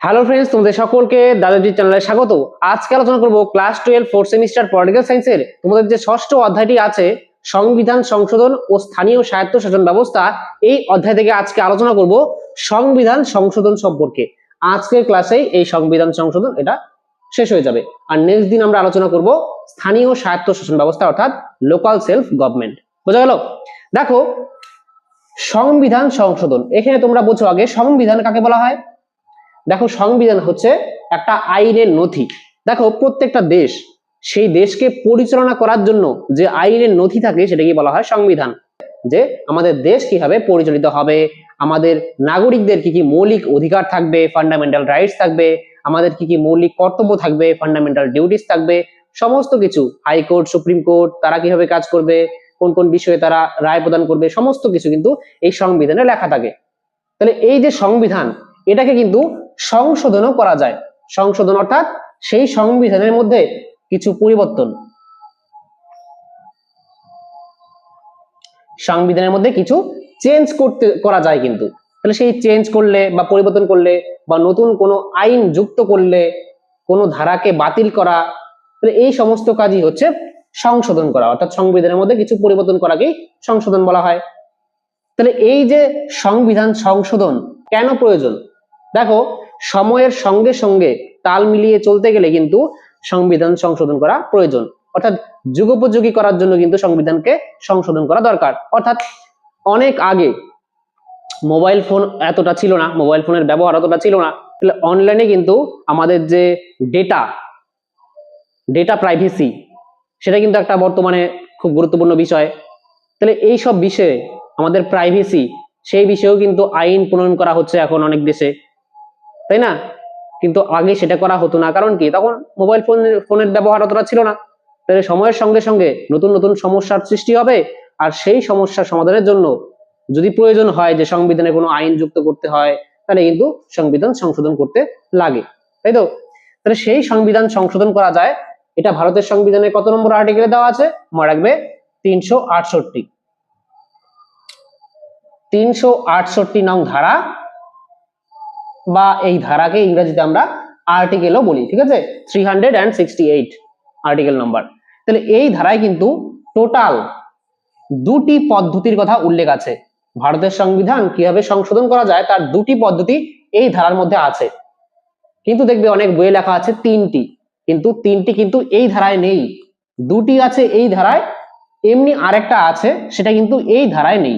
Hello friends, তোমাদের সকলকে দাদাজি চ্যানেলে স্বাগত। আজকে আলোচনা করব ক্লাস 12 ফোর্থ সেমিস্টার পলিটিক্যাল সায়েন্সের তোমাদের যে ষষ্ঠ অধ্যায়টি আছে সংবিধান সংশোধন ও স্থানীয় স্বায়ত্তশাসন ব্যবস্থা, এই অধ্যায় থেকে আজকে আলোচনা করব সংবিধান সংশোধন সম্পর্কে। আজকের ক্লাসে এই সংবিধান সংশোধন এটা শেষ হয়ে যাবে, আর নেক্সট দিন আমরা আলোচনা করব স্থানীয় স্বায়ত্তশাসন ব্যবস্থা অর্থাৎ লোকাল সেলফ গভর্নমেন্ট। বোঝা গেল? দেখো, সংবিধান সংশোধন, এখানে তোমরা বোঝো আগে সংবিধান কাকে বলা হয়। দেখো, সংবিধান হচ্ছে একটা আইনের নথি। দেখো, প্রত্যেকটা দেশ সেই দেশকে পরিচালনা করার জন্য যে আইনের নথি থাকে সেটাকে বলা হয় সংবিধান। যে আমাদের দেশ কিভাবে পরিচালিত হবে, আমাদের নাগরিকদের কি কি মৌলিক অধিকার থাকবে, ফান্ডামেন্টাল রাইটস থাকবে, আমাদের কি কি মৌলিক কর্তব্য থাকবে, ফান্ডামেন্টাল ডিউটিস থাকবে, সমস্ত কিছু, হাইকোর্ট সুপ্রিম কোর্ট তারা কিভাবে কাজ করবে, কোন কোন বিষয়ে তারা রায় প্রদান করবে, সমস্ত কিছু কিন্তু এই সংবিধানে লেখা থাকে। তাহলে এই যে সংবিধান, এটাকে কিন্তু সংশোধনও করা যায়। সংশোধন অর্থাৎ সেই সংবিধানের মধ্যে কিছু পরিবর্তন, সংবিধানের মধ্যে কিছু চেঞ্জ করা যায় কিন্তু। তাহলে সেই চেঞ্জ করলে বা পরিবর্তন করলে বা নতুন কোনো আইন যুক্ত করলে, কোনো ধারাকে বাতিল করা, তাহলে এই সমস্ত কাজই হচ্ছে সংশোধন করা, অর্থাৎ সংবিধানের মধ্যে কিছু পরিবর্তন করাকেই সংশোধন বলা হয়। তাহলে এই যে সংবিধান সংশোধন কেন প্রয়োজন? দেখো, সময়ের সঙ্গে সঙ্গে তাল মিলিয়ে চলতে গেলে কিন্তু সংবিধান সংশোধন করা প্রয়োজন, অর্থাৎ যুগোপযোগী করার জন্য কিন্তু সংবিধানকে সংশোধন করা দরকার। অর্থাৎ অনেক আগে মোবাইল ফোন এতটা ছিল না, মোবাইল ফোনের ব্যবহার এতটা ছিল না, তাহলে অনলাইনে কিন্তু আমাদের যে ডেটা প্রাইভেসি, সেটা কিন্তু একটা বর্তমানে খুব গুরুত্বপূর্ণ বিষয়। তাহলে এই সব বিষয়ে আমাদের প্রাইভেসি, সেই বিষয়েও কিন্তু আইন প্রণয়ন করা হচ্ছে এখন অনেক দেশে, তাই না? কিন্তু আগে সেটা করা হতো না, কারণ কি, তখন মোবাইল ফোনের ব্যবহার অতটা ছিল না। তাহলে সময়ের সঙ্গে সঙ্গে নতুন নতুন সমস্যার সৃষ্টি হবে, আর সেই সমস্যার সমাধানের জন্য যদি প্রয়োজন হয় যে সংবিধানে কোনো আইন যুক্ত করতে হয়, তাহলে কিন্তু সংবিধান সংশোধন করতে লাগে, তাই তো? তাহলে সেই সংবিধান সংশোধন করা যায়। এটা ভারতের সংবিধানের কত নম্বর আর্টিকেলে দেওয়া আছে? মনে রাখবে 368। 368 নং ধারা, বা এই ধারাকে ইংরেজিতে আমরা আর্টিকেলও বলি, ঠিক আছে? 368 আর্টিকেল নাম্বার। তাহলে এই ধারায় কিন্তু টোটাল দুটি পদ্ধতির কথা উল্লেখ আছে। ভারতের সংবিধান কিভাবে সংশোধন করা যায় তার দুটি পদ্ধতি এই ধারার মধ্যে আছে। কিন্তু দেখবে অনেক বইয়ে লেখা আছে তিনটি, কিন্তু তিনটি কিন্তু এই ধারায় নেই। দুটি আছে এই ধারায়, এমনি আরেকটা আছে সেটা কিন্তু এই ধারায় নেই।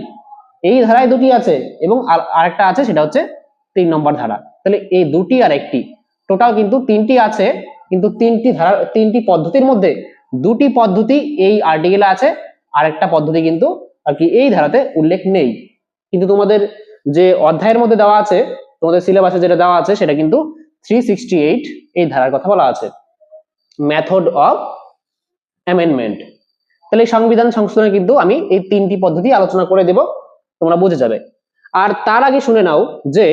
এই ধারায় দুটি আছে এবং আরেকটা আছে, সেটা হচ্ছে 3 নম্বর ধারা। তাহলে এই দুটি আর একটি, টোটাল কিন্তু তিনটি আছে, কিন্তু তিনটি ধারা, তিনটি পদ্ধতির মধ্যে দুটি পদ্ধতি এই আর্টিকেলে আছে, আরেকটা পদ্ধতি কিন্তু আর কি এই ধারাতে উল্লেখ নেই। কিন্তু তোমাদের যে অধ্যায়ের মধ্যে দেওয়া আছে, তোমাদের সিলেবাসে যেটা দেওয়া আছে, সেটা কিন্তু 368 এই ধারার কথা বলা আছে, মেথড অফ অ্যামেন্ডমেন্ট। তাহলে সংবিধান সংশোধনে কিন্তু আমি এই তিনটি পদ্ধতি আলোচনা করে দেব, তোমরা বুঝে যাবে। আর তার আগে শুনে নাও যে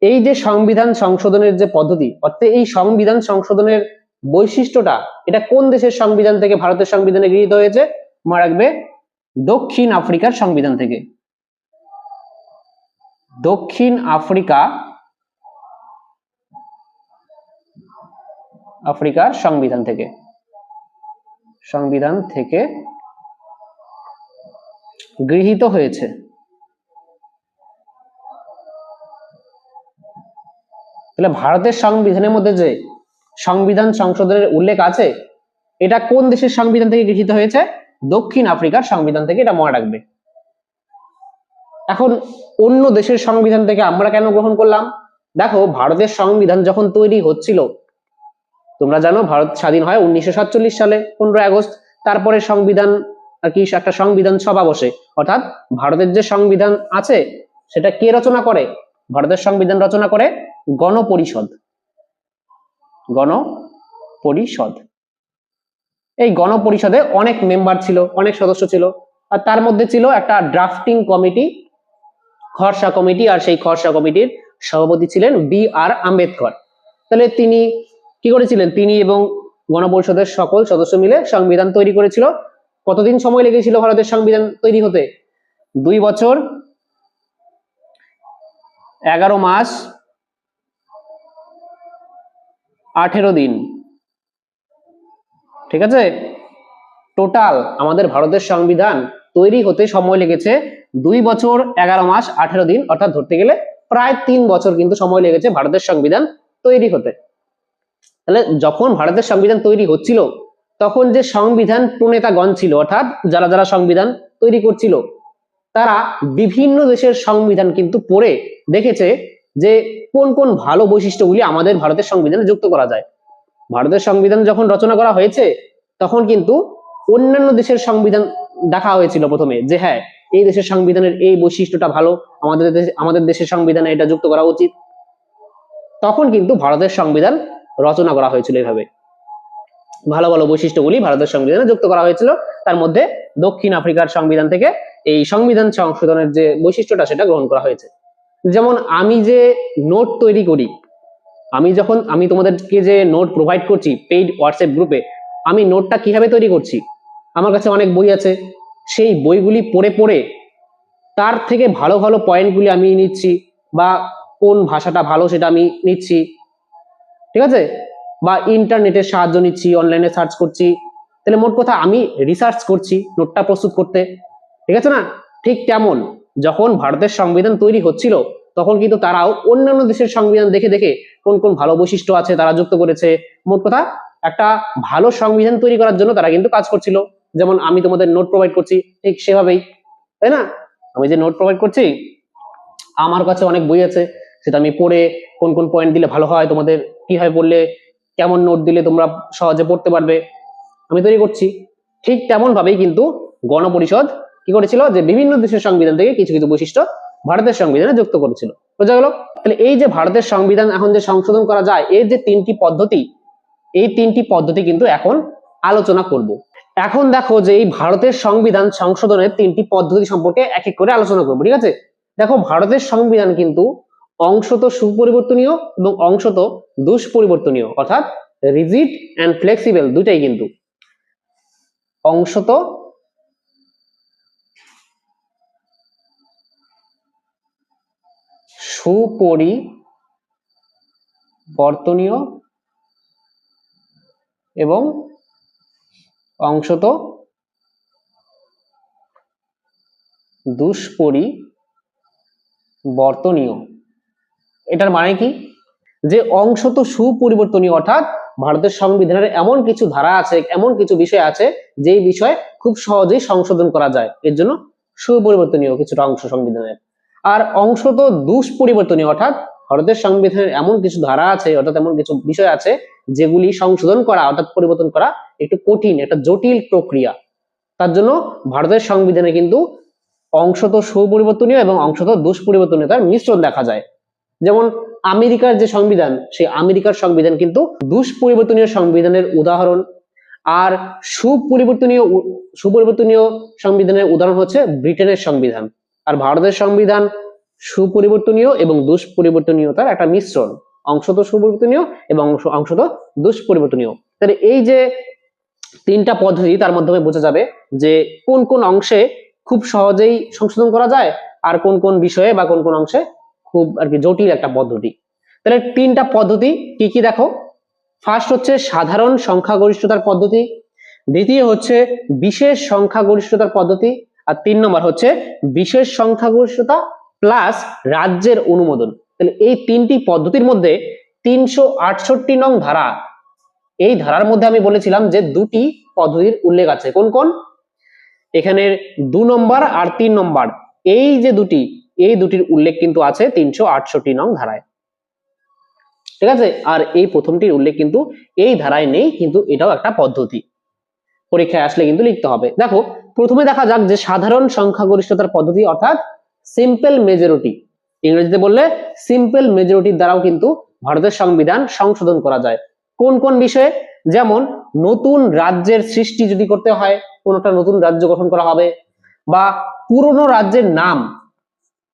এই যে সংবিধান সংশোধনের যে পদ্ধতি, অর্থাৎ এই সংবিধান সংশোধনের বৈশিষ্ট্যটা, এটা কোন দেশের সংবিধান থেকে ভারতের সংবিধানে গৃহীত হয়েছে? মনে রাখবে দক্ষিণ আফ্রিকার সংবিধান থেকে। দক্ষিণ আফ্রিকার সংবিধান থেকে গৃহীত হয়েছে। তাহলে ভারতের সংবিধানের মধ্যে যে সংবিধান সংশোধনের উল্লেখ আছে, এটা কোন দেশের সংবিধান থেকে গৃহীত হয়েছে? দক্ষিণ আফ্রিকার সংবিধান থেকে, এটা মনে রাখবে। এখন অন্য দেশের সংবিধান থেকে আমরা কেন গ্রহণ করলাম? দেখো, ভারতের সংবিধান যখন তৈরি হচ্ছিল, তোমরা জানো ভারত স্বাধীন হয় 1947 সালে 15 আগস্ট। তারপরে সংবিধান আর কি, একটা সংবিধান সভা বসে, অর্থাৎ ভারতের যে সংবিধান আছে সেটা কে রচনা করে? ভারতের সংবিধান রচনা করে গণপরিষদ। এই গণপরিষদে অনেক মেম্বার ছিল, অনেক সদস্য ছিল, আর তার মধ্যে ছিল একটা ড্রাফটিং কমিটি, খরসা কমিটি, আর সেই খরসা কমিটির সভাপতি ছিলেন B.R. আম্বেদকর। তাহলে তিনি কি করেছিলেন? তিনি এবং গণপরিষদের সকল সদস্য মিলে সংবিধান তৈরি করেছিল। কতদিন সময় লেগেছিল ভারতের সংবিধান তৈরি হতে? 2 বছর 11 মাস 18 দিন। ঠিক আছে, টোটাল আমাদের ভারতের সংবিধান তৈরি হতে সময় লেগেছে 2 বছর 11 মাস 18 দিন, অর্থাৎ ধরতে গেলে প্রায় 3 বছর কিন্তু সময় লেগেছে ভারতের সংবিধান তৈরি হতে। তাহলে যখন ভারতের সংবিধান তৈরি হচ্ছিল তখন যে সংবিধান প্রণেতাগণ ছিল, অর্থাৎ যারা যারা সংবিধান তৈরি করছিল, তারা বিভিন্ন দেশের সংবিধান কিন্তু পড়ে দেখেছে যে কোন কোন ভালো বৈশিষ্ট্যগুলি আমাদের ভারতের সংবিধানে যুক্ত করা যায়। ভারতের সংবিধান যখন রচনা করা হয়েছে তখন কিন্তু অন্যান্য দেশের সংবিধান দেখা হয়েছিল প্রথমে, যে হ্যাঁ এই দেশের সংবিধানের এই বৈশিষ্ট্যটা ভালো, আমাদের দেশের সংবিধানে এটা যুক্ত করা উচিত। তখন কিন্তু ভারতের সংবিধান রচনা করা হয়েছিল এইভাবে, ভালো ভালো বৈশিষ্ট্যগুলি ভারতের সংবিধানে যুক্ত করা হয়েছিল। তার মধ্যে দক্ষিণ আফ্রিকার সংবিধান থেকে এই সংবিধান সংশোধনের যে বৈশিষ্ট্যটা সেটা গ্রহণ করা হয়েছে। যেমন আমি যে নোট তৈরি করি, আমি তোমাদেরকে যে নোট প্রোভাইড করছি পেইড হোয়াটসঅ্যাপ গ্রুপে, আমি নোটটা কিভাবে তৈরি করছি? আমার কাছে অনেক বই আছে, সেই বইগুলি পড়ে পড়ে তার থেকে ভালো ভালো পয়েন্টগুলি আমি নিচ্ছি, বা কোন ভাষাটা ভালো সেটা আমি নিচ্ছি, ঠিক আছে, বা ইন্টারনেটের সাহায্য নিচ্ছি, অনলাইনে সার্চ করছি। তাহলে মোট কথা আমি রিসার্চ করছি নোটটা প্রস্তুত করতে, ঠিক আছে না? ঠিক তেমন যখন ভারতের সংবিধান তৈরি হচ্ছিল তখন কিন্তু তারাও অন্যান্য দেশের সংবিধান দেখে দেখে কোন কোন ভালো বৈশিষ্ট্য আছে তারা যুক্ত করেছে। মোট কথা একটা ভালো সংবিধান তৈরি করার জন্য তারা কিন্তু কাজ করছিল। যেমন আমি তোমাদের নোট প্রোভাইড করছি ঠিক সেভাবেই, তাই না? আমি যে নোট প্রোভাইড করছি, আমার কাছে অনেক বই আছে, সেটা আমি পড়ে কোন কোন পয়েন্ট দিলে ভালো হয়, তোমাদের কিভাবে পড়লে, কেমন নোট দিলে তোমরা সহজে পড়তে পারবে, আমি তৈরি করছি। ঠিক তেমন ভাবেই কিন্তু গণপরিষদ কি করেছিল, যে বিভিন্ন দেশের সংবিধান থেকে কিছু কিছু বৈশিষ্ট্য ভারতের সংবিধানে যুক্ত করেছিল। বোঝা গেল? তাহলে এই যে ভারতের সংবিধান এখন যে সংশোধন করা যায়, এর যে 3টি পদ্ধতি, এই 3টি পদ্ধতি কিন্তু এখন আলোচনা করব। এখন দেখো যে এই ভারতের সংবিধান সংশোধনের 3টি পদ্ধতি সম্পর্কে এক এক করে আলোচনা করবো, ঠিক আছে? দেখো ভারতের সংবিধান কিন্তু অংশত সুপরিবর্তনীয় এবং অংশত দুষ্পরিবর্তনীয়, অর্থাৎ রিজিড এন্ড ফ্লেক্সিবল দুটাই কিন্তু। অংশত সুপরিবর্তনীয় এবং অংশত দুষ্পরিবর্তনীয়। এটার মানে কি? যে অংশত সুপরিবর্তনীয় অর্থাৎ ভারতের সংবিধানের এমন কিছু ধারা আছে, এমন কিছু বিষয় আছে যেই বিষয় খুব সহজেই সংশোধন করা যায়, এর জন্য সুপরিবর্তনীয় কিছুটা অংশ সংবিধানের। আর অংশত দুষ্পরিবর্তনীয় অর্থাৎ ভারতের সংবিধানের এমন কিছু ধারা আছে, অর্থাৎ এমন কিছু বিষয় আছে যেগুলি সংশোধন করা অর্থাৎ পরিবর্তন করা একটু কঠিন, একটা জটিল প্রক্রিয়া। তার জন্য ভারতের সংবিধানে কিন্তু অংশত সুপরিবর্তনীয় এবং অংশত দুষ্পরিবর্তনীয়তার মিশ্রণ দেখা যায়। যেমন আমেরিকার যে সংবিধান, সেই আমেরিকার সংবিধান কিন্তু দুষ্পরিবর্তনীয় সংবিধানের উদাহরণ, আর সুপরিবর্তনীয় সংবিধানের উদাহরণ হচ্ছে ব্রিটেনের সংবিধান। আর ভারতের সংবিধান সুপরিবর্তনীয় এবং দুষ্পরিবর্তনীয়তার একটা মিশ্রণ, অংশত সুপরিবর্তনীয় এবং অংশত দুষ্পরিবর্তনীয়। তাহলে এই যে 3টা পদ্ধতি, তার মাধ্যমে বোঝা যাবে যে কোন কোন অংশে খুব সহজেই সংশোধন করা যায় আর কোন কোন বিষয়ে বা কোন কোন অংশে খুব আর কি জটিল একটা পদ্ধতি। তাহলে 3টা পদ্ধতি কি কি দেখো। ফার্স্ট হচ্ছে সাধারণ সংখ্যাগরিষ্ঠতার পদ্ধতি, দ্বিতীয় হচ্ছে বিশেষ সংখ্যাগরিষ্ঠতার পদ্ধতি, আর 3 নম্বর হচ্ছে বিশেষ সংখ্যাগরিষ্ঠতা প্লাস রাজ্যের অনুমোদন। তাহলে এই 3টি পদ্ধতির মধ্যে 368 নং ধারা, এই ধারার মধ্যে আমি বলেছিলাম যে 2টি পদ্ধতির উল্লেখ আছে। কোন কোন? এখানে 2 নম্বর আর 3 নম্বর, এই যে এই দুটির উল্লেখ কিন্তু আছে 368 নং ধারায়, ঠিক আছে? আর এই প্রথমটির উল্লেখ কিন্তু এই ধারায় নেই, কিন্তু এটাও একটা পদ্ধতি, পরীক্ষায় আসলে কিন্তু লিখতে হবে। দেখো প্রথমে দেখা যাক যে সাধারণ সংখ্যাগরিষ্ঠতার পদ্ধতি অর্থাৎ সিম্পল মেজরিটি, ইংরেজিতে বললে সিম্পল মেজরিটির দ্বারাও কিন্তু ভারতের সংবিধান সংশোধন করা যায়। কোন কোন বিষয়ে? যেমন নতুন রাজ্যের সৃষ্টি যদি করতে হয়, কোনটা নতুন রাজ্য গঠন করা হবে, বা পুরনো রাজ্যের নাম,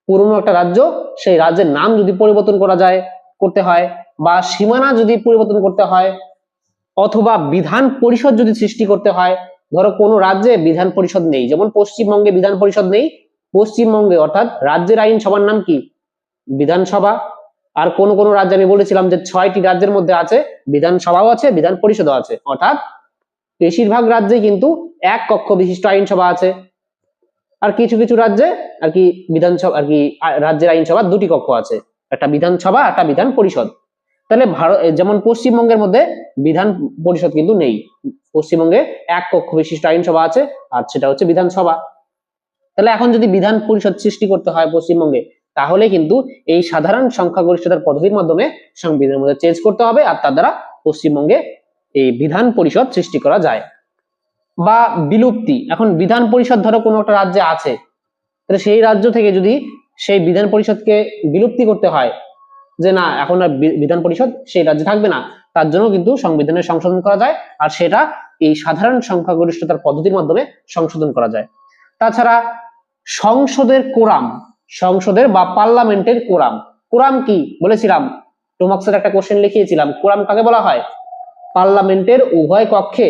পুরনো একটা রাজ্য সেই রাজ্যের নাম যদি পরিবর্তন করতে হয়, বা সীমানা যদি পরিবর্তন করতে হয়, অথবা বিধান পরিষদ যদি সৃষ্টি করতে হয়। ধরো কোনো রাজ্যে বিধান পরিষদ নেই, যেমন পশ্চিমবঙ্গে বিধান পরিষদ নেই, পশ্চিমবঙ্গে অর্থাৎ রাজ্যের আইন সভার নাম কি? বিধানসভা। আর কোন কোন রাজ্যে আমি বলেছিলাম যে 6টি রাজ্যের মধ্যে আছে বিধানসভাও আছে, বিধান পরিষদও আছে, অর্থাৎ বেশিরভাগ রাজ্যে কিন্তু এক কক্ষ বিশিষ্ট আইনসভা আছে। আর কিছু কিছু রাজ্যে আর কি বিধানসভা আর কি রাজ্যের আইনসভা দুটি কক্ষ আছে, একটা বিধানসভা একটা বিধান পরিষদ। তাহলে ভারত যেমন পশ্চিমবঙ্গের মধ্যে বিধান পরিষদ কিন্তু নেই, পশ্চিমবঙ্গে এক কক্ষ বিশিষ্ট আইনসভা আছে আর সেটা হচ্ছে বিধানসভা। তাহলে এখন যদি বিধান পরিষদ সৃষ্টি করতে হয় পশ্চিমবঙ্গে, তাহলে কিন্তু এই সাধারণ সংখ্যাগরিষ্ঠতার পদ্ধতির মাধ্যমে সংবিধানের মধ্যে চেঞ্জ করতে হবে, আর তার দ্বারা পশ্চিমবঙ্গে এই বিধান পরিষদ সৃষ্টি করা যায়। বা বিলুপ্তি, এখন বিধান পরিষদ ধরো কোনো একটা রাজ্যে আছে, তাহলে সেই রাজ্য থেকে যদি সেই বিধান পরিষদকে বিলুপ্তি করতে হয়, যে না এখন আর বিধান পরিষদ সেই রাজ্যে থাকবে না, তার জন্য কিন্তু সংবিধানের সংশোধন করা যায়, আর সেটা এই সাধারণ সংখ্যাগরিষ্ঠতার পদ্ধতির মাধ্যমে সংশোধন করা যায়। তাছাড়া সংসদের কোরাম, সংসদের বা পার্লামেন্টের কোরাম, কোরাম কি বলেছিলাম টোমাক্সের একটা কোশ্চেন লিখিয়েছিলাম, কোরাম কাকে বলা হয়? পার্লামেন্টের উভয় কক্ষে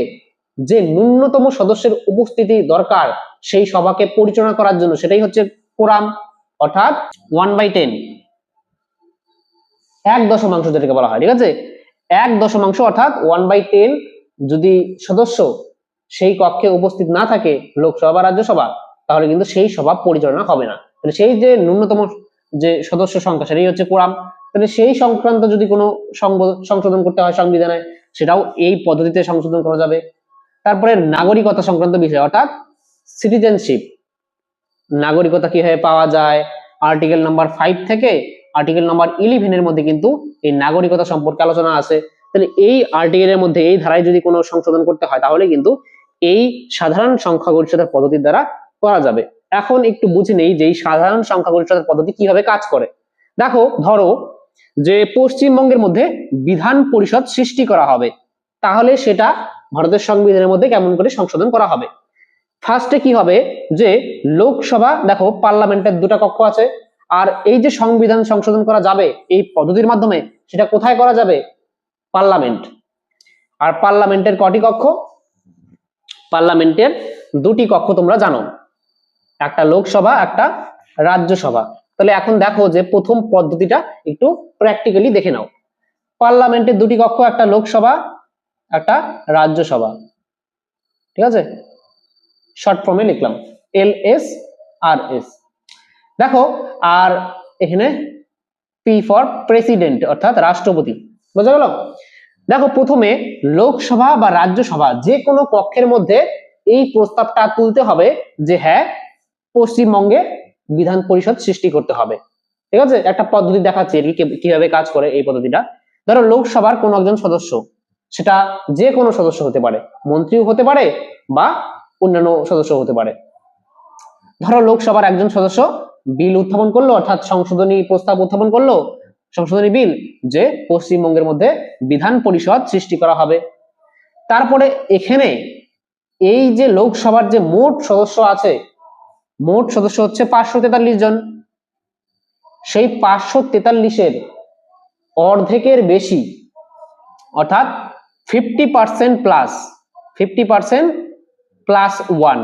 যে ন্যূনতম সদস্যের উপস্থিতি দরকার সেই সভাকে পরিচালনা করার জন্য, সেটাই হচ্ছে কোরাম, অর্থাৎ 1/10, 1/10 যেটাকে বলা হয়, ঠিক আছে? 1/10 অর্থাৎ 1/10 যদি সদস্য সেই কক্ষে উপস্থিত না থাকে, লোকসভা বা রাজ্যসভা, তাহলে কিন্তু সেই সভা পরিচালনা হবে না। তাহলে সেই যে ন্যূনতম যে সদস্য সংখ্যা সেটাই হচ্ছে কোরাম। তাহলে সেই সংক্রান্ত যদি কোনো সংশোধন করতে হয় সংবিধানে, সেটাও এই পদ্ধতিতে সংশোধন করা যাবে। তারপরে নাগরিকতা সংক্রান্ত বিষয়, অর্থাৎ সিটিজেনশিপ, নাগরিকতা কিভাবে পাওয়া যায়, আর্টিকেল নাম্বার 5 থেকে আর্টিকেল নাম্বার 11 এর মধ্যে কিন্তু এই নাগরিকতা সম্পর্কে আলোচনা আছে। তাহলে এই আর্টিকেলের মধ্যে এই ধারায় যদি কোনো সংশোধন করতে হয়, তাহলে কিন্তু এই সাধারণ সংখ্যাগরিষ্ঠতার পদ্ধতির দ্বারা করা যাবে। এখন একটু বুঝে নেই যে এই সাধারণ সংখ্যাগরিষ্ঠতার পদ্ধতি কিভাবে কাজ করে। দেখো, ধরো যে পশ্চিমবঙ্গের মধ্যে বিধান পরিষদ সৃষ্টি করা হবে, তাহলে সেটা ভারতের সংবিধানের মধ্যে কেমন করে সংশোধন করা হবে? ফার্স্টে কি হবে যে লোকসভা, দেখো পার্লামেন্টের দুটা কক্ষ আছে, আর এই যে সংবিধান সংশোধন করা যাবে এই পদ্ধতির মাধ্যমে, সেটা কোথায় করা যাবে? পার্লামেন্ট। আর পার্লামেন্টের কটি কক্ষ? পার্লামেন্টের দুটি কক্ষ তোমরা জানো, একটা লোকসভা একটা রাজ্যসভা। তাহলে এখন দেখো যে প্রথম পদ্ধতিটা একটু প্র্যাকটিক্যালি দেখে নাও। পার্লামেন্টের দুটি কক্ষ, একটা লোকসভা একটা রাজ্যসভা, ঠিক আছে? শর্ট ফর্মে লিখলাম LSRS। দেখো, আর এখানে P ফর প্রেসিডেন্ট, অর্থাৎ রাষ্ট্রপতি, বোঝা গেল? দেখো, প্রথমে লোকসভা বা রাজ্যসভা যে কোনো কক্ষের মধ্যে এই প্রস্তাবটা তুলতে হবে যে হ্যাঁ, পশ্চিমবঙ্গে বিধান পরিষদ সৃষ্টি করতে হবে, ঠিক আছে? একটা পদ্ধতি দেখাচ্ছি কিভাবে কাজ করে এই পদ্ধতিটা। ধরো লোকসভার কোন একজন সদস্য, সেটা যে কোনো সদস্য হতে পারে, মন্ত্রীও হতে পারে বা অন্যান্য সদস্য হতে পারে। ধরো লোকসভার একজন সদস্য বিল উত্থাপন করলো, অর্থাৎ সংশোধনী প্রস্তাব উত্থাপন করলো, সংশোধনী বিল, যে পশ্চিমবঙ্গের মধ্যে বিধান পরিষদ সৃষ্টি করা হবে। তারপরে এখানে এই যে লোকসভার যে মোট সদস্য আছে, মোট সদস্য হচ্ছে 543 জন, সেই 543-এর অর্ধেকের বেশি, অর্থাৎ 50% প্লাস 50% প্লাস 1,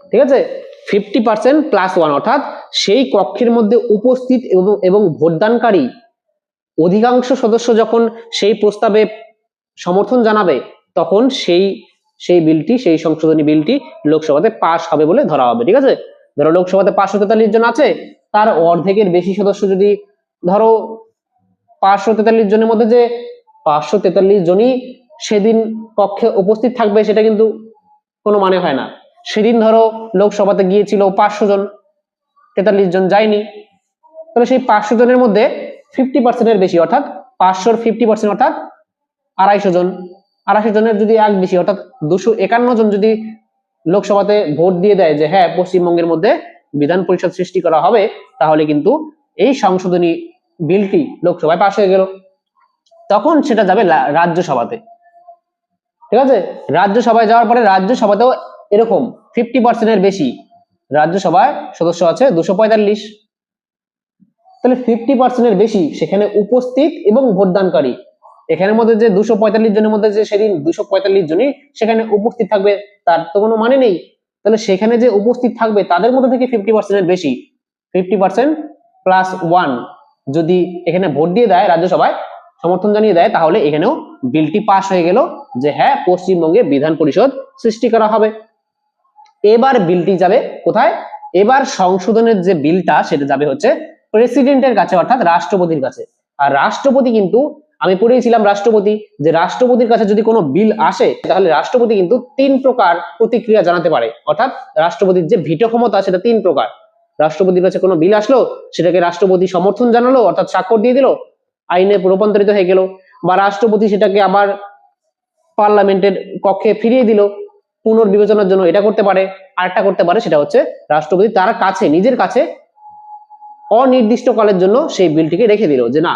ঠিক আছে? 50% প্লাস 1 অর্থাৎ সেই কক্ষের মধ্যে উপস্থিত এবং ভোটদানকারী অধিকাংশ সদস্য যখন সেই প্রস্তাবে সমর্থন জানাবে, তখন সেই বিলটি, সেই সংশোধনী বিলটি লোকসভাতে পাস হবে বলে ধরা হবে, ঠিক আছে? ধরো লোকসভাতে 543 জন আছে, তার অর্ধেকের বেশি সদস্য যদি, ধরো 543 জনের মধ্যে যে 543 জনই সেদিন কক্ষে উপস্থিত থাকবে, সেটা কিন্তু কোনো মানে হয় না। সেদিন ধরো লোকসভাতে গিয়েছিল 500 জন, 43 জন যায়নি, তাহলে সেই 500 জনের মধ্যে 50% এর বেশি, অর্থাৎ 500-র 50% অর্থাৎ 250 জন, 250 জনের যদি এক বেশি, অর্থাৎ 251 জন যদি লোকসভাতে ভোট দিয়ে দেয় যে হ্যাঁ, পশ্চিমবঙ্গের মধ্যে বিধান পরিষদ সৃষ্টি করা হবে, তাহলে কিন্তু এই সংশোধনী বিলটি লোকসভায় পাশ হয়ে গেল। তখন সেটা যাবে রাজ্যসভাতে, ঠিক আছে? রাজ্যসভায় যাওয়ার পরে রাজ্যসভাতেও এরকম 50% এর বেশি, রাজ্যসভায় সদস্য আছে 245, তাহলে 50% এর বেশি সেখানে উপস্থিত এবং ভোটদানকারী, এখানের মধ্যে যে 245 জনের মধ্যে যে সেদিন 245 জনই সেখানে উপস্থিত থাকবে, তার তো কোনো মানে নেই। তাহলে সেখানে যে উপস্থিত থাকবে তাদের মধ্যে থেকে 50% এর বেশি, 50% +1 যদি এখানে ভোট দিয়ে দেয়, রাজ্যসভায় সমর্থন জানিয়ে দেয়, তাহলে এখানেও বিলটি পাস হয়ে গেল যে হ্যাঁ পশ্চিমবঙ্গে বিধান পরিষদ সৃষ্টি করা হবে। এবার বিলটি যাবে কোথায়? এবার সংশোধনের যে বিলটা সেটা যাবে হচ্ছে প্রেসিডেন্টের কাছে, অর্থাৎ রাষ্ট্রপতির কাছে। আর রাষ্ট্রপতি কিন্তু, আমি পড়িয়েছিলাম রাষ্ট্রপতি, যে রাষ্ট্রপতির কাছে যদি কোনো বিল আসে তাহলে রাষ্ট্রপতি কিন্তু 3 প্রকার প্রতিক্রিয়া জানাতে পারে। অর্থাৎ রাষ্ট্রপতির যে ভিটো ক্ষমতা সেটা 3 প্রকার। রাষ্ট্রপতির কাছে কোনো বিল আসলো, সেটাকে রাষ্ট্রপতি সমর্থন জানালো, অর্থাৎ স্বাক্ষর দিয়ে দিল, আইনে রূপান্তরিত হয়ে গেল, বা রাষ্ট্রপতি সেটাকে আবার পার্লামেন্টের কক্ষে ফিরিয়ে দিল পুনর্বিবেচনার জন্য, এটা করতে পারে। আরেকটা করতে পারে, সেটা হচ্ছে রাষ্ট্রপতি তার কাছে, নিজের কাছে অনির্দিষ্টকালের জন্য সেই বিলটিকে রেখে দিল, যে না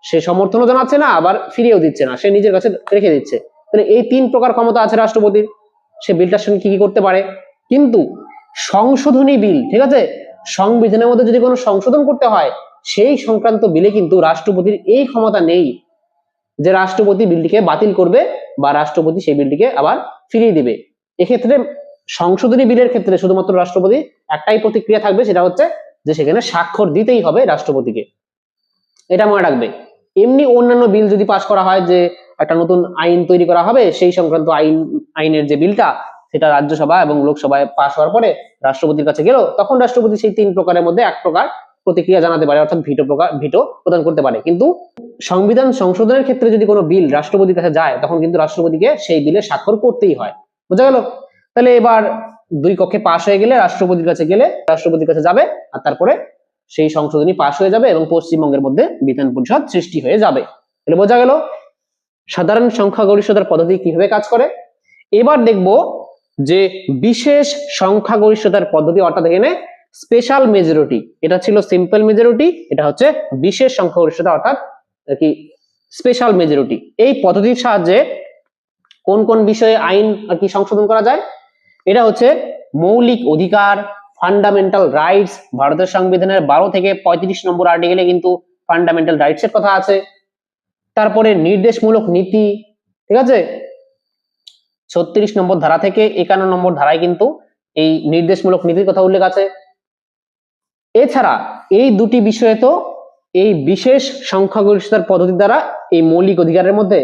সে সমর্থনও জানাচ্ছে না, আবার ফিরিয়েও দিচ্ছে না, সে নিজের কাছে রেখে দিচ্ছে। তাহলে এই 3 প্রকার ক্ষমতা আছে রাষ্ট্রপতির, সে বিলটার সঙ্গে কি কি করতে পারে। কিন্তু সংশোধনী বিল, ঠিক আছে, সংবিধানের মধ্যে যদি কোনো সংশোধন করতে হয়, সেই সংক্রান্ত বিলে কিন্তু রাষ্ট্রপতির এই ক্ষমতা নেই যে রাষ্ট্রপতি বিলটিকে বাতিল করবে বা রাষ্ট্রপতি সেই বিলটিকে আবার ফিরিয়ে দিবে। এক্ষেত্রে সংশোধনী বিলের ক্ষেত্রে শুধুমাত্র রাষ্ট্রপতি একটাই প্রতিক্রিয়া থাকবে, সেটা হচ্ছে যে সেখানে স্বাক্ষর দিতেই হবে রাষ্ট্রপতিকে, এটা মনে রাখবে। এমনি অন্যান্য বিল যদি পাস করা হয়, যে একটা নতুন আইন তৈরি করা হবে, সেই সংক্রান্ত আইনের যে বিলটা, সেটা রাজ্যসভা এবং লোকসভায় পাস হওয়ার পরে রাষ্ট্রপতির কাছে গেল, তখন রাষ্ট্রপতি সেই 3 প্রকারের মধ্যে 1 প্রকার প্রতিক্রিয়া জানাতে পারে, অর্থাৎ ভিটো প্রদান করতে পারে। কিন্তু সংবিধান সংশোধনের ক্ষেত্রে যদি কোনো বিল রাষ্ট্রপতির কাছে যায়, তখন কিন্তু রাষ্ট্রপতিকে সেই বিলে স্বাক্ষর করতেই হয়। বোঝা গেল? তাহলে এবার 2 কক্ষে পাস হয়ে গেলে রাষ্ট্রপতির কাছে যাবে, আর তারপরে সেই সংশোধনী পাস হয়ে যাবে এবং পশ্চিমবঙ্গের মধ্যে বিধান পরিষদ সৃষ্টি হয়ে যাবে। তাহলে বোঝা গেল সাধারণ সংখ্যাগরিষ্ঠতার পদ্ধতি কিভাবে কাজ করে। এবার দেখব যে বিশেষ সংখ্যাগরিষ্ঠতার পদ্ধতি, অর্থাৎ এখানে স্পেশাল মেজরিটি, এটা ছিল সিম্পল মেজরিটি, এটা হচ্ছে বিশেষ সংখ্যাগরিষ্ঠতা অর্থাৎ কি স্পেশাল মেজরিটি। এই পদ্ধতির সাহায্যে কোন কোন বিষয়ে আইন আর কি সংশোধন করা যায়? এটা হচ্ছে মৌলিক অধিকার, ফান্ডামেন্টাল রাইটস, ভারতের সংবিধানের 12 থেকে 35 নম্বর আর্টিকেলে কিন্তু ফান্ডামেন্টাল রাইটস এর কথা আছে। তারপরে নির্দেশমূলক নীতি, ঠিক আছে, 36 নম্বর ধারা থেকে 51 নম্বর ধারায় কিন্তু এই নির্দেশমূলক নীতির কথা উল্লেখ আছে। এছাড়া এই দুটি বিষয়ে তো এই বিশেষ সংখ্যাগরিষ্ঠতার পদ্ধতি দ্বারা এই মৌলিক অধিকারের মধ্যে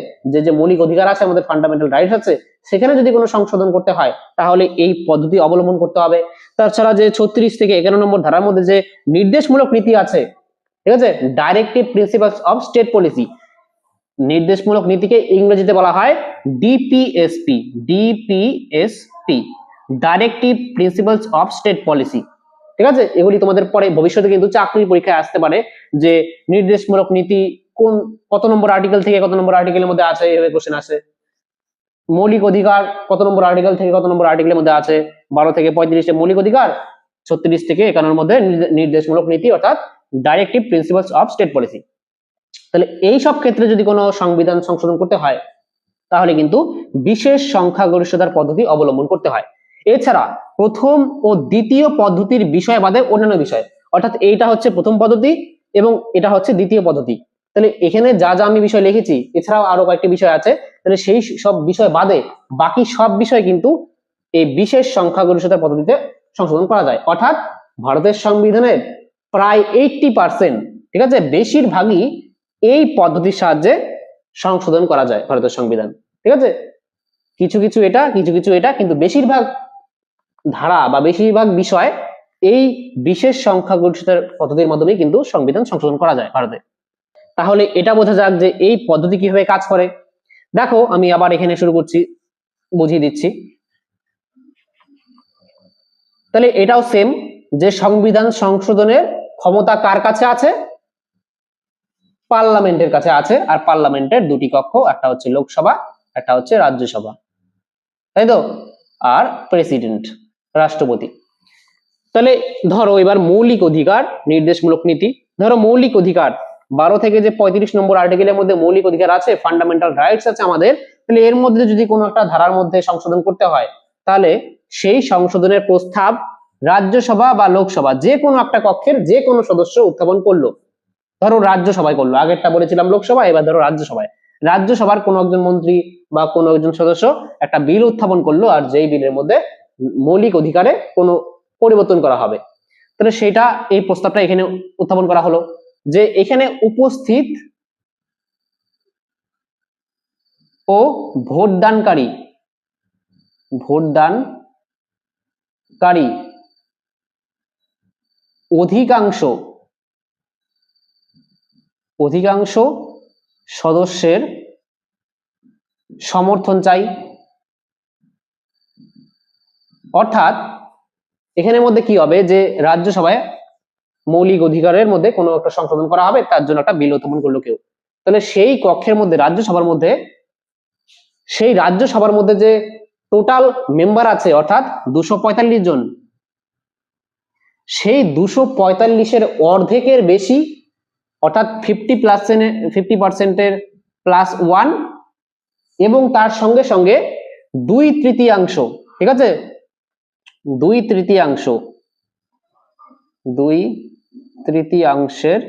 যে মৌলিক অধিকার আছে, আমাদের ফান্ডামেন্টাল রাইটস আছে, সেখানে যদি কোনো সংশোধন করতে হয় তাহলে এই পদ্ধতি অবলম্বন করতে হবে। তাছাড়া যে 36 থেকে 51 নম্বর ধারার মধ্যে যে নির্দেশমূলক নীতি আছে, ঠিক আছে, directive principles of state policy, নির্দেশমূলক নীতিকে ইংরেজিতে বলা হয় DPSP, directive principles of state policy. ঠিক আছে, এগুলি তোমাদের পরে ভবিষ্যতে কিন্তু চাকরির পরীক্ষায় আসতে পারে, যে নির্দেশমূলক নীতি কত নম্বর আর্টিকেল থেকে কত নম্বর আর্টিকেলের মধ্যে আছে, এভাবে কোশ্চেন আসে। মৌলিক অধিকার কত নম্বর আর্টিকেল থেকে কত নম্বর আর্টিকেলের মধ্যে আছে, 12 থেকে 35 মৌলিক অধিকার, 36 থেকে 51 মধ্যে নির্দেশমূলক নীতি অর্থাৎ directive principles of state policy. তাহলে এই সব ক্ষেত্রে যদি কোনো সংবিধান সংশোধন করতে হয় তাহলে কিন্তু বিশেষ সংখ্যাগরিষ্ঠতার পদ্ধতি অবলম্বন করতে হয়। এছাড়া প্রথম ও দ্বিতীয় পদ্ধতির বিষয় বাদে অন্যান্য বিষয়, অর্থাৎ এইটা হচ্ছে প্রথম পদ্ধতি এবং এটা হচ্ছে দ্বিতীয় পদ্ধতি। তাহলে এখানে যা যা আমি বিষয় লিখেছি, এছাড়াও আরো কয়েকটি বিষয় আছে, তাহলে সেই সব বিষয় বাদে বাকি সব বিষয় কিন্তু এই বিশেষ সংখ্যাগরিষ্ঠতার পদ্ধতিতে সংশোধন করা যায়। অর্থাৎ ভারতের সংবিধানের প্রায় 80%, ঠিক আছে, বেশিরভাগই এই পদ্ধতির সাহায্যে সংশোধন করা যায় ভারতের সংবিধান। ঠিক আছে, কিছু কিছু এটা, কিছু কিছু এটা, কিন্তু বেশিরভাগ ধারা বা বেশিরভাগ বিষয় এই বিশেষ সংখ্যাগরিষ্ঠতার পদ্ধতির মাধ্যমে কিন্তু সংবিধান সংশোধন করা যায় ভারতে। তাহলে এটা বোঝা যাক যে এই পদ্ধতি কিভাবে কাজ করে। দেখো আমি আবার এখানে শুরু করছি, বুঝিয়ে দিচ্ছি। তাহলে এটাও সেম, যে সংবিধান সংশোধনের ক্ষমতা কার কাছে আছে? পার্লামেন্টের কাছে আছে। আর পার্লামেন্টের 2টি কক্ষ, একটা হচ্ছে লোকসভা, একটা হচ্ছে রাজ্যসভা, তাই তো, আর প্রেসিডেন্ট রাষ্ট্রপতি। তাহলে ধরো এবার মৌলিক অধিকার, নির্দেশমূলক নীতি, ধরো মৌলিক অধিকার 12 থেকে যে 35 নম্বর আর্টিকেলের মধ্যে মৌলিক অধিকার আছে, ফান্ডামেন্টাল রাইটস আছে আমাদের, তাহলে এর মধ্যে যদি কোনো একটা ধারার মধ্যে সংশোধন করতে হয় তাহলে সেই সংশোধনের প্রস্তাব রাজ্যসভা বা লোকসভা যে কোনো একটা কক্ষের যে কোনো সদস্য উত্থাপন করলো। ধরো রাজ্যসভায় করলো, আগেরটা বলেছিলাম লোকসভা, এবার ধরো রাজ্যসভায়, রাজ্যসভার কোনো একজন মন্ত্রী বা কোনো একজন সদস্য একটা বিল উত্থাপন করলো, আর যেই বিলের মধ্যে মৌলিক অধিকারে কোনো পরিবর্তন করা হবে, তাহলে সেটা এই প্রস্তাবটা এখানে উত্থাপন করা হলো যে এখানে উপস্থিত ও ভোটদানকারী অধিকাংশ সদস্যের সমর্থন চাই। অর্থাৎ এখানের মধ্যে কি হবে যে রাজ্যসভায় মৌলিক অধিকারের মধ্যে কোনো একটা সংশোধন করা হবে, তার জন্য একটা বিল উত্থাপন করলো কেউ। তাহলে সেই কক্ষের মধ্যে রাজ্যসভার মধ্যে যে টোটাল মেম্বার আছে অর্থাৎ 245 জন, সেই 245-এর অর্ধেকের বেশি অর্থাৎ 50% +1 এবং তার সঙ্গে সঙ্গে 2/3, ঠিক আছে, 2/3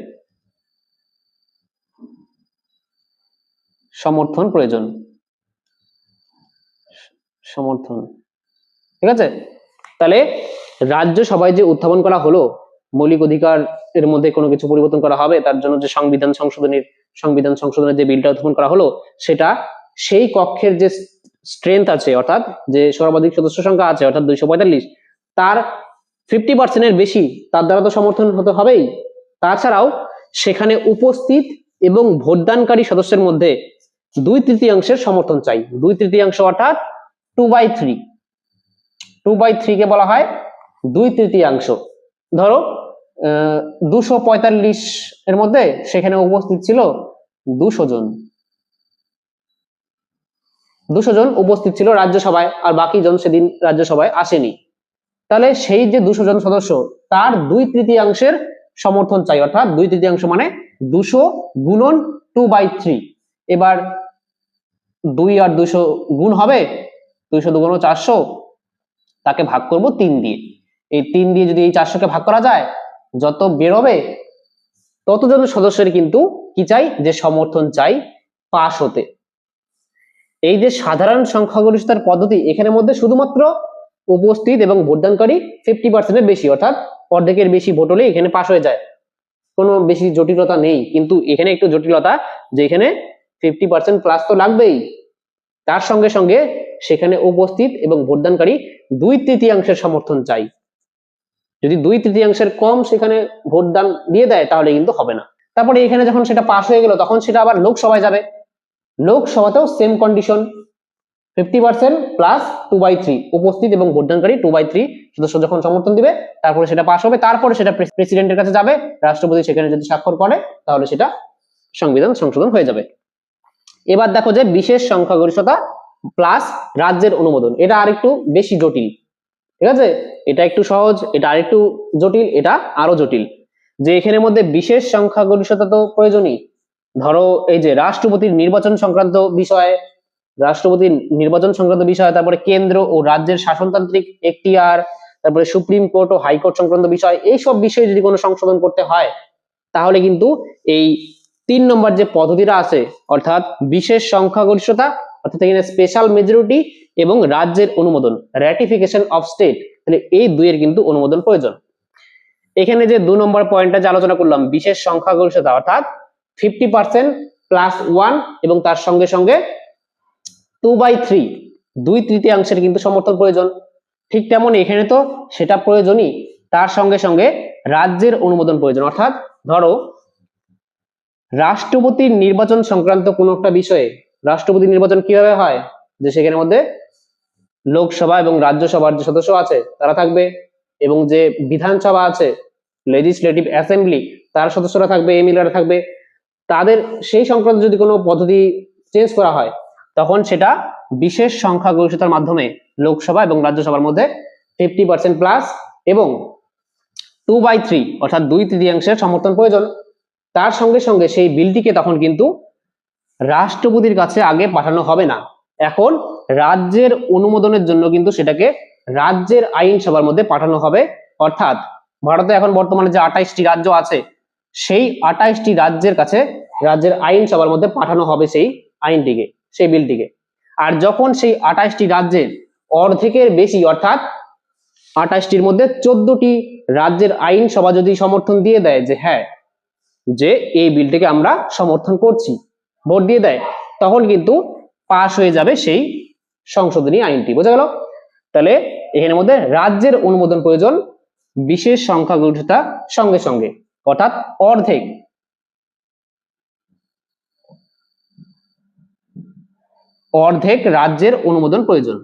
সমর্থন প্রয়োজন, ঠিক আছে। তাহলে রাজ্যসভায় যে উত্থাপন করা হলো মৌলিক অধিকার এর মধ্যে কোনো কিছু পরিবর্তন করা হবে, তার জন্য যে সংবিধান সংশোধনের যে বিলটা উত্থাপন করা হলো, সেটা সেই কক্ষের যে স্ট্রেংথ আছে অর্থাৎ যে সর্বাধিক সদস্য সংখ্যা আছে অর্থাৎ 245, তার 50% বেশি তার দ্বারা তো সমর্থন হতে হবেই। তাছাড়াও সেখানে উপস্থিত এবং ভোটদানকারী সদস্যের মধ্যে 2/3 সমর্থন চাই। 2/3 অর্থাৎ 2/3 কে বলা হয় 2/3। ধরো 245 এর মধ্যে সেখানে উপস্থিত ছিল 200 জন উপস্থিত ছিল রাজ্যসভায়, আর বাকি জন সেদিন রাজ্যসভায় আসেনি। তাহলে সেই যে 200 জন সদস্য তার 2/3 সমর্থন চাই, অর্থাৎ 2/3 মানে 200 গুণন 2/3। এবার 2 আর 200 গুণ হবে, 200 2 400, তাকে ভাগ করব 3 দিয়ে। এই 3 দিয়ে যদি এই 400-কে ভাগ করা যায়, যত বেরোবে ততজন সদস্যের কিন্তু কি চাই, যে সমর্থন চাই পাস হতে। এই যে সাধারণ সংখ্যাগরিষ্ঠতার পদ্ধতি, এখানের মধ্যে শুধুমাত্র উপস্থিত এবং ভোটদানকারী 50% বেশি অর্থাৎ অর্ধেকের বেশি ভোট হলে এখানে পাস হয়ে যায়, কোনো বেশি জটিলতা নেই। কিন্তু এখানে একটু জটিলতা যে এখানে 50% তো লাগবেই, তার সঙ্গে সঙ্গে সেখানে উপস্থিত এবং ভোটদানকারী 2/3 সমর্থন চাই। যদি 2/3 কম সেখানে ভোটদান দিয়ে দেয় তাহলে কিন্তু হবে না। তারপরে এখানে যখন সেটা পাস হয়ে গেল তখন সেটা আবার লোকসভায় যাবে, লোকসভাতেও সেম কন্ডিশন, 50% + 2/3 উপস্থিত এবং ভোটদানকারী 2/3 সদস্য যখন সমর্থন দিবে তারপরে সেটা পাস হবে, তারপরে সেটা প্রেসিডেন্টের কাছে যাবে, রাষ্ট্রপতি সেখানে যদি স্বাক্ষর করে তাহলে সেটা সংবিধান সংশোধন হয়ে যাবে। এবার দেখো যে বিশেষ সংখ্যাগরিষ্ঠতা প্লাস রাজ্যের অনুমোদন, এটা আরেকটু বেশি জটিল, ঠিক আছে। এটা একটু সহজ, এটা আরেকটু জটিল, এটা আরো জটিল। যে এখানের মধ্যে বিশেষ সংখ্যাগরিষ্ঠতা তো প্রয়োজনই। ধরো এই যে রাষ্ট্রপতির নির্বাচন সংক্রান্ত বিষয়, তারপরে কেন্দ্র ও রাজ্যের শাসনতান্ত্রিক এখতিয়ার, তারপরে সুপ্রিম কোর্ট ও হাইকোর্ট সংক্রান্ত বিষয়, এইসব বিষয়ে যদি কোনো সংশোধন করতে হয় তাহলে কিন্তু এই 3 নম্বর যে পদ্ধতিটা আছে অর্থাৎ বিশেষ সংখ্যাগরিষ্ঠতা অর্থাৎ এখানে স্পেশাল মেজরিটি এবং রাজ্যের অনুমোদন, র্যাটিফিকেশন অফ স্টেট, তাহলে এই দুইয়ের কিন্তু অনুমোদন প্রয়োজন। এখানে যে 2 নম্বর পয়েন্টটা যে আলোচনা করলাম বিশেষ সংখ্যাগরিষ্ঠতা অর্থাৎ 50% +1 এবং তার সঙ্গে সঙ্গে 2/3 2/3 কিন্তু সমর্থন প্রয়োজন। ঠিক তেমন এখানে তো সেটা প্রয়োজনই, তার সঙ্গে সঙ্গে রাজ্যের অনুমোদন প্রয়োজন। অর্থাৎ ধরো রাষ্ট্রপতির নির্বাচন সংক্রান্ত কোন একটা বিষয়ে, রাষ্ট্রপতি নির্বাচন কিভাবে হয়, যে সেখানের মধ্যে লোকসভা এবং রাজ্যসভার যে সদস্য আছে তারা থাকবে, এবং যে বিধানসভা আছে লেজিসলেটিভ অ্যাসেম্বলি তার সদস্যরা থাকবে, এমএলএরা থাকবে, তাদের সেই সংক্রান্ত যদি কোনো পদ্ধতি চেঞ্জ করা হয় তখন সেটা বিশেষ সংখ্যাগরিষ্ঠতার মাধ্যমে লোকসভা এবং রাজ্যসভার মধ্যে 50% এবং 2/3 অর্থাৎ 2/3 সমর্থন প্রয়োজন। তার সঙ্গে সঙ্গে সেই বিলটিকে তখন কিন্তু রাষ্ট্রপতির কাছে আগে পাঠানো হবে না, এখন রাজ্যের অনুমোদনের জন্য কিন্তু সেটাকে রাজ্যের আইনসভার মধ্যে পাঠানো হবে। অর্থাৎ ভারতে এখন বর্তমানে যে 28টি রাজ্য আছে সেই 28টি রাজ্যের কাছে রাজ্যের আইনসভার মধ্যে পাঠানো হবে সেই আইনটিকে, সেই বিলটিকে। আর যখন সেই 28টি রাজ্যের অর্ধেকের বেশি অর্থাৎ 28টির মধ্যে 14টি রাজ্যের আইনসভা যদি সমর্থন দিয়ে দেয় যে হ্যাঁ, যে এই বিলটিকে আমরা সমর্থন করছি, ভোট দিয়ে দেয়, তখন কিন্তু পাশ হয়ে যাবে সেই সংশোধনী আইনটি। বোঝা গেল? তাহলে এখানের মধ্যে রাজ্যের অনুমোদন প্রয়োজন বিশেষ সংখ্যাগরিষ্ঠতা সঙ্গে সঙ্গে, অর্থাৎ অর্ধেক রাজ্যের অনুমোদন প্রয়োজন।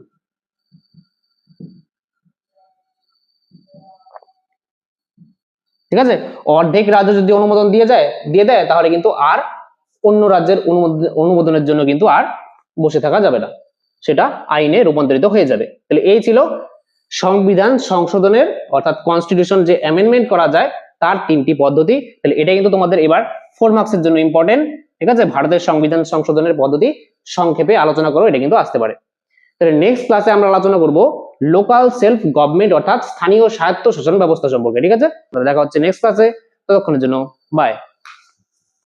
ঠিক আছে, অর্ধেক রাজ্য যদি অনুমোদন দিয়ে দেয় তাহলে কিন্তু আর অন্য রাজ্যের অনুমোদনের জন্য কিন্তু আর বসে থাকা যাবে না, সেটা আইনে রূপান্তরিত হয়ে যাবে। তাহলে এই ছিল সংবিধান সংশোধনের অর্থাৎ কনস্টিটিউশন যে অ্যামেন্ডমেন্ট করা যায় তার 3টি পদ্ধতি। তাহলে এটা কিন্তু তোমাদের এবার 4 মার্কসের জন্য ইম্পর্টেন্ট। ঠিক আছে, ভারতের সংবিধান সংশোধনের পদ্ধতি সংক্ষেপে আলোচনা করো, এটা কিন্তু আসতে পারে। তাহলে নেক্সট ক্লাসে আমরা আলোচনা করব লোকাল সেলফ গভর্নমেন্ট অর্থাৎ স্থানীয় স্বায়ত্ত শাসন ব্যবস্থা সম্পর্কে। ঠিক আছে, দেখা হচ্ছে নেক্সট ক্লাসে, ততক্ষণের জন্য বাই।